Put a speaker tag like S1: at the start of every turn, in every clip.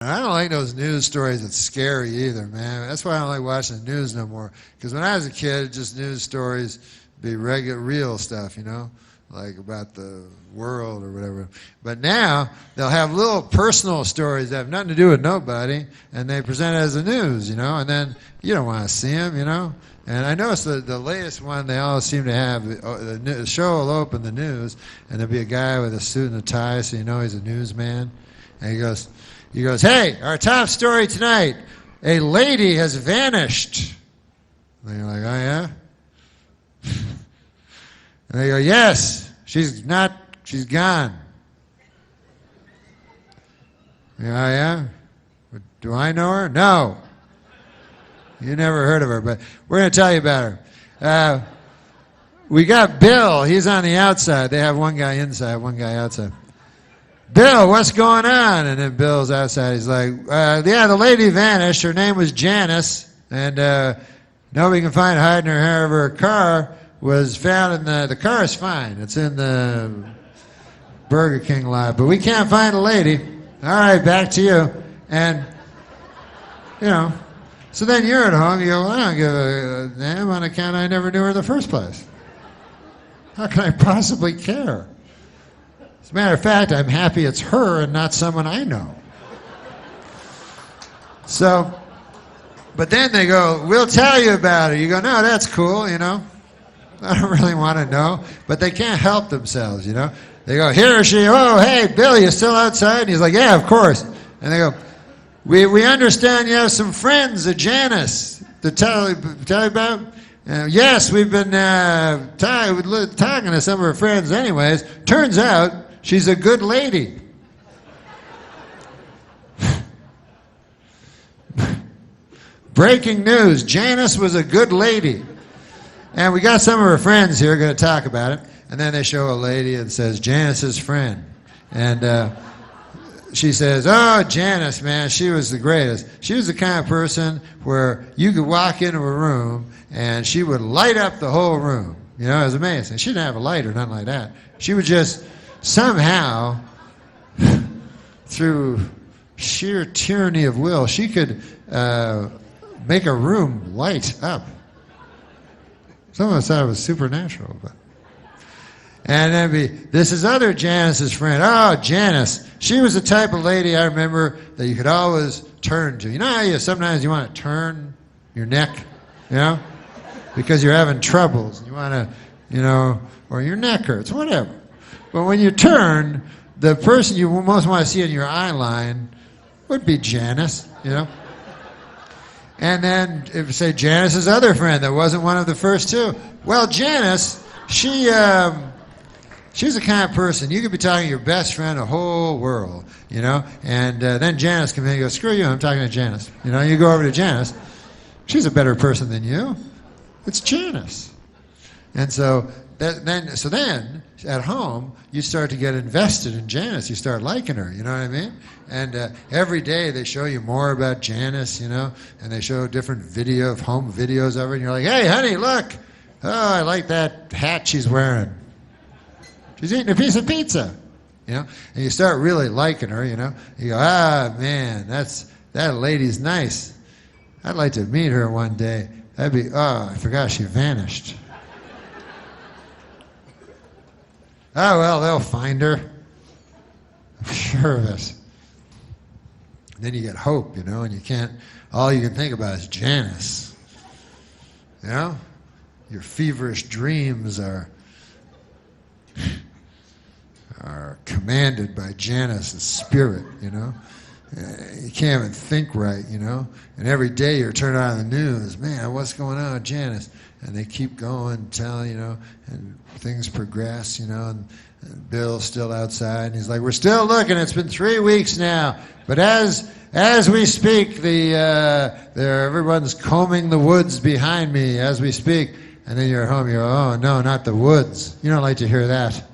S1: I don't like those news stories that's scary either, man. That's why I don't like watching the news no more. Because when I was a kid, just news stories be regular, real stuff, like about the world or whatever. But now they'll have little personal stories that have nothing to do with nobody, and they present it as the news, and then you don't want to see them, And I noticed the latest one, they all seem to have, the show will open the news, and there'll be a guy with a suit and a tie, so you know he's a newsman. And he goes, hey, our top story tonight, a lady has vanished. And you're like, oh, yeah? And they go, yes, she's gone. Oh, yeah? Do I know her? No. You never heard of her, but we're going to tell you about her. We got Bill. He's on the outside. They have one guy inside, one guy outside. Bill, what's going on? And then Bill's outside. He's like, yeah, the lady vanished. Her name was Janice, and nobody can find her hiding her hair of her car. Was found in the car is fine. It's in the Burger King lot, but we can't find a lady. All right, back to you. And, so then you're at home, you go, well, I don't give a damn on account I never knew her in the first place. How can I possibly care? As a matter of fact, I'm happy it's her and not someone I know. So, but then they go, we'll tell you about it. You go, no, that's cool, I don't really want to know. But they can't help themselves, They go, here or she, oh, hey, Bill, you still outside? And he's like, yeah, of course. And they go, we understand you have some friends, Janice, to tell you about? Yes, we've been talking to some of her friends anyways. Turns out she's a good lady. Breaking news, Janice was a good lady. And we got some of her friends here going to talk about it. And then they show a lady and says, Janice's friend. And she says, oh, Janice, man, she was the greatest. She was the kind of person where you could walk into a room and she would light up the whole room. It was amazing. She didn't have a light or nothing like that. She would just somehow, through sheer tyranny of will, she could make a room light up. Some of us thought it was supernatural, but. And then this is other Janice's friend. Oh, Janice. She was the type of lady I remember that you could always turn to. You know how sometimes you want to turn your neck, because you're having troubles. You want to, or your neck hurts, whatever. But when you turn, the person you most want to see in your eye line would be Janice, And then, if you say Janice's other friend that wasn't one of the first two. Well, Janice, she's the kind of person, you could be talking to your best friend the whole world, and then Janice comes in and goes, screw you, I'm talking to Janice. You go over to Janice. She's a better person than you. It's Janice. And so then at home, you start to get invested in Janice. You start liking her, you know what I mean? And every day they show you more about Janice, and they show different home videos of her, and you're like, hey, honey, look. Oh, I like that hat she's wearing. She's eating a piece of pizza, and you start really liking her, You go, man, that lady's nice. I'd like to meet her one day. I forgot she vanished. Oh, well, they'll find her. I'm sure of it. Then you get hope, and all you can think about is Janice. Your feverish dreams are commanded by Janice's spirit, You can't even think right, And every day you're turning on the news, man, what's going on with Janice? And they keep going, telling, and things progress, and Bill's still outside, and he's like, we're still looking. It's been 3 weeks now, but as we speak, everyone's combing the woods behind me as we speak. And then you're at home, you go, oh no, not the woods. You don't like to hear that.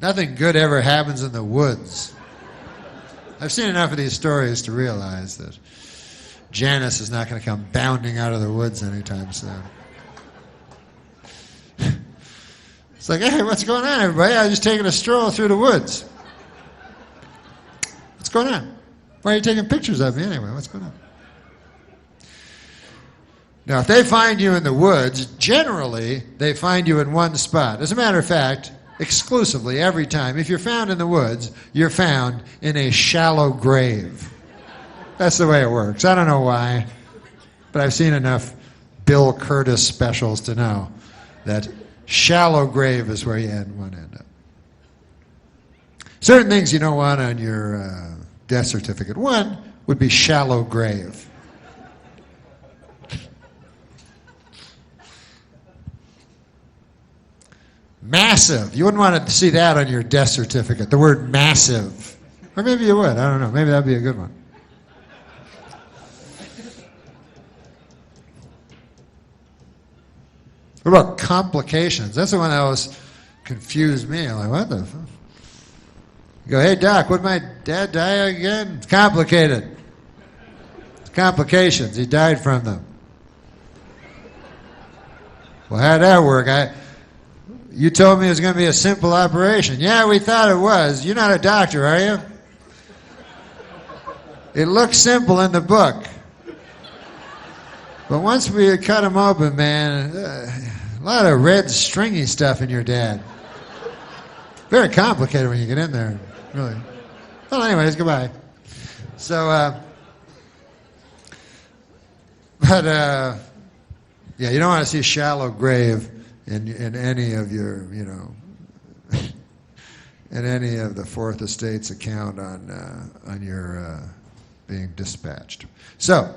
S1: Nothing good ever happens in the woods. I've seen enough of these stories to realize that Janice is not going to come bounding out of the woods anytime soon. It's like, hey, what's going on, everybody? I was just taking a stroll through the woods. going on? Why are you taking pictures of me anyway? What's going on? Now, if they find you in the woods, generally, they find you in one spot. As a matter of fact, exclusively, every time, if you're found in the woods, you're found in a shallow grave. That's the way it works. I don't know why, but I've seen enough Bill Curtis specials to know that shallow grave is where you want to end up. Certain things you don't want on your death certificate. One would be shallow grave. Massive. You wouldn't want to see that on your death certificate, the word massive. Or maybe you would. I don't know. Maybe that'd be a good one. What about complications? That's the one that always confused me. I'm like, what the fuck? You go, hey, Doc, would my dad die again? It's complicated. It's complications. He died from them. Well, how'd that work? You told me it was going to be a simple operation. Yeah, we thought it was. You're not a doctor, are you? It looks simple in the book. But once we had cut him open, man, a lot of red stringy stuff in your dad. Very complicated when you get in there, really. Well, anyways, goodbye. So, yeah, you don't want to see shallow grave in any of your, in any of the Fourth Estate's account on your being dispatched. So,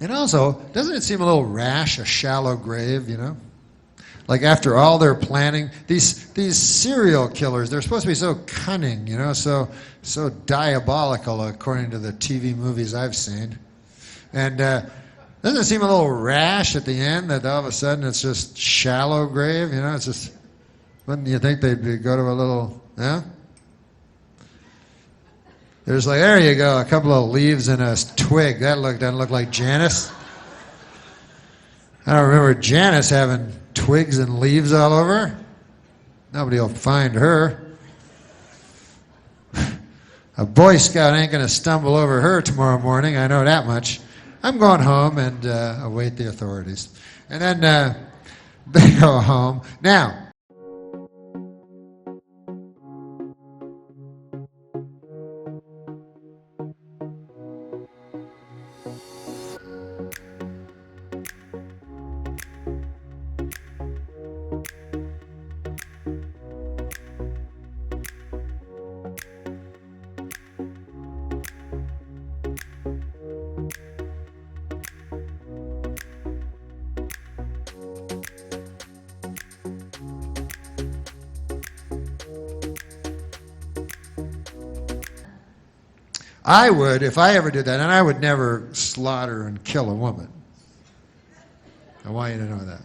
S1: and also, doesn't it seem a little rash, a shallow grave, Like after all their planning, these serial killers, they're supposed to be so cunning, so diabolical according to the TV movies I've seen. And doesn't it seem a little rash at the end that all of a sudden it's just shallow grave, It's just, wouldn't you think they'd go to a little, yeah? There's like, there you go, a couple of leaves and a twig. That doesn't look like Janice. I don't remember Janice having twigs and leaves all over. Nobody will find her. A Boy Scout ain't going to stumble over her tomorrow morning, I know that much. I'm going home and await the authorities. And then they go home. Now, I would, if I ever did that, and I would never slaughter and kill a woman. I want you to know that.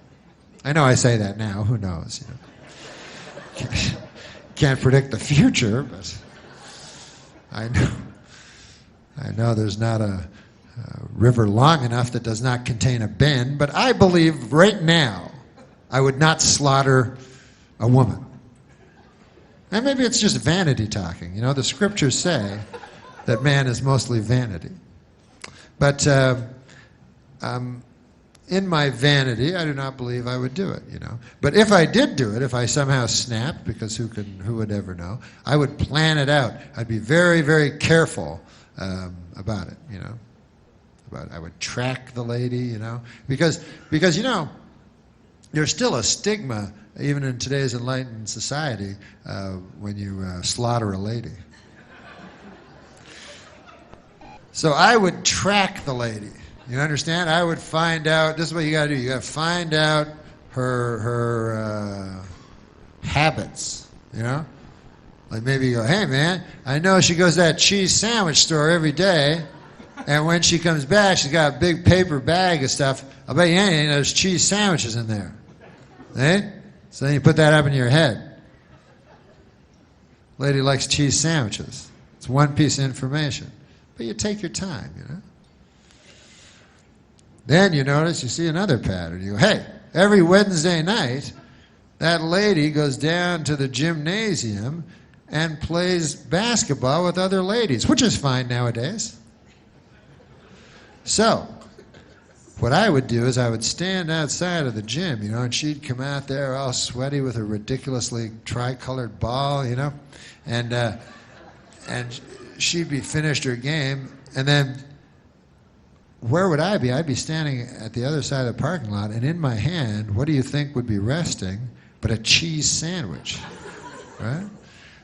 S1: I know I say that now. Who knows? Can't predict the future, but I know there's not a river long enough that does not contain a bend. But I believe right now I would not slaughter a woman. And maybe it's just vanity talking. The scriptures say that man is mostly vanity. But in my vanity, I do not believe I would do it, But if I did do it, if I somehow snapped, because who would ever know, I would plan it out. I'd be very, very careful about it, I would track the lady, Because there's still a stigma, even in today's enlightened society, when you slaughter a lady. So I would track the lady. You understand? I would find out. This is what you got to do. You got to find out her habits. Like maybe you go, hey man, I know she goes to that cheese sandwich store every day, and when she comes back, she's got a big paper bag of stuff. I'll bet you anything there's cheese sandwiches in there. Eh? So then you put that up in your head. Lady likes cheese sandwiches. It's one piece of information. But you take your time, Then you notice, you see another pattern. You go, hey, every Wednesday night, that lady goes down to the gymnasium and plays basketball with other ladies, which is fine nowadays. So, what I would do is I would stand outside of the gym, and she'd come out there all sweaty with a ridiculously tricolored ball, and she'd be finished her game, and then where would I be? I'd be standing at the other side of the parking lot, and in my hand, what do you think would be resting but a cheese sandwich, right?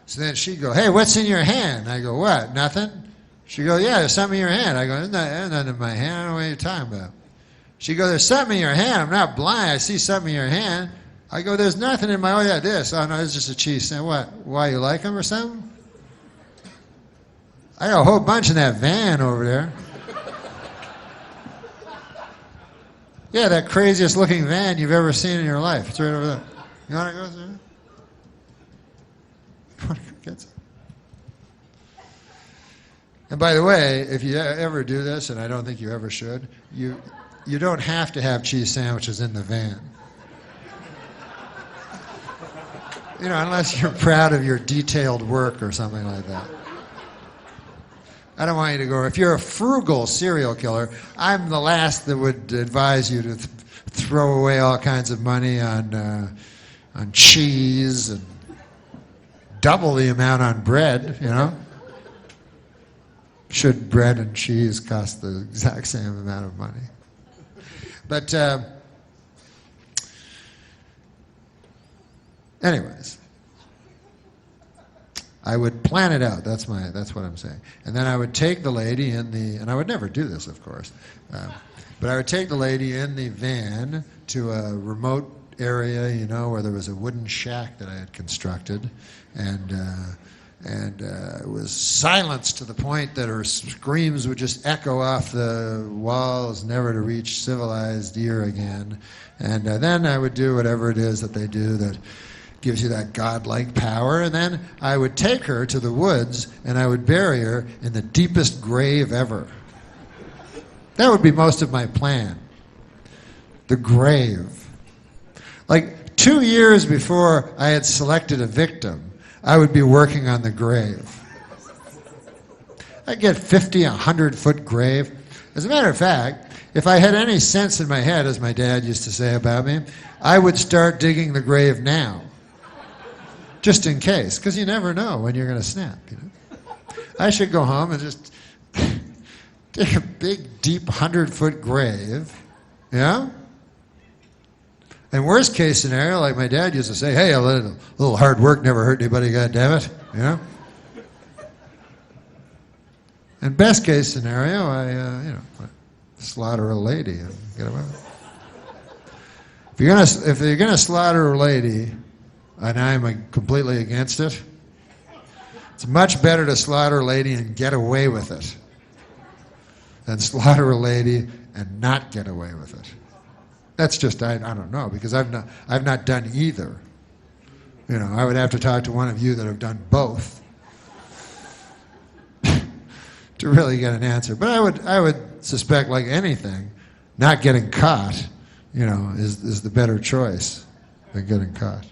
S1: So then she'd go, "Hey, what's in your hand?" I go, "What, nothing?" She'd go, "Yeah, there's something in your hand." I go, "There's nothing in my hand. I don't know what you're talking about." She'd go, "There's something in your hand. I'm not blind. I see something in your hand." I go, "There's nothing in my, oh yeah, this. Oh no, it's just a cheese sandwich. What, why, you like them or something?" I got a whole bunch in that van over there. Yeah, that craziest looking van you've ever seen in your life. It's right over there. You want to go through? You want to go get some? And by the way, if you ever do this, and I don't think you ever should, you don't have to have cheese sandwiches in the van. Unless you're proud of your detailed work or something like that. I don't want you to go, if you're a frugal serial killer, I'm the last that would advise you to throw away all kinds of money on cheese and double the amount on bread, Should bread and cheese cost the exact same amount of money? But anyways, I would plan it out. That's what I'm saying. And then I would take the lady and I would never do this, of course, but I would take the lady in the van to a remote area, where there was a wooden shack that I had constructed, and it was silenced to the point that her screams would just echo off the walls, never to reach civilized ear again. And then I would do whatever it is that they do that gives you that godlike power, and then I would take her to the woods and I would bury her in the deepest grave ever. That would be most of my plan. The grave. Like 2 years before I had selected a victim, I would be working on the grave. I'd get 50, 100-foot grave. As a matter of fact, if I had any sense in my head, as my dad used to say about me, I would start digging the grave now. Just in case, because you never know when you're going to snap. I should go home and just dig a big, deep 100-foot grave, And worst case scenario, like my dad used to say, "Hey, a little hard work never hurt anybody, goddammit," And best case scenario, I slaughter a lady and get away. If you're gonna slaughter a lady, and I'm completely against it, it's much better to slaughter a lady and get away with it than slaughter a lady and not get away with it. That's just, I don't know, because I've not done either. I would have to talk to one of you that have done both to really get an answer. But I would suspect, like anything, not getting caught, is the better choice than getting caught.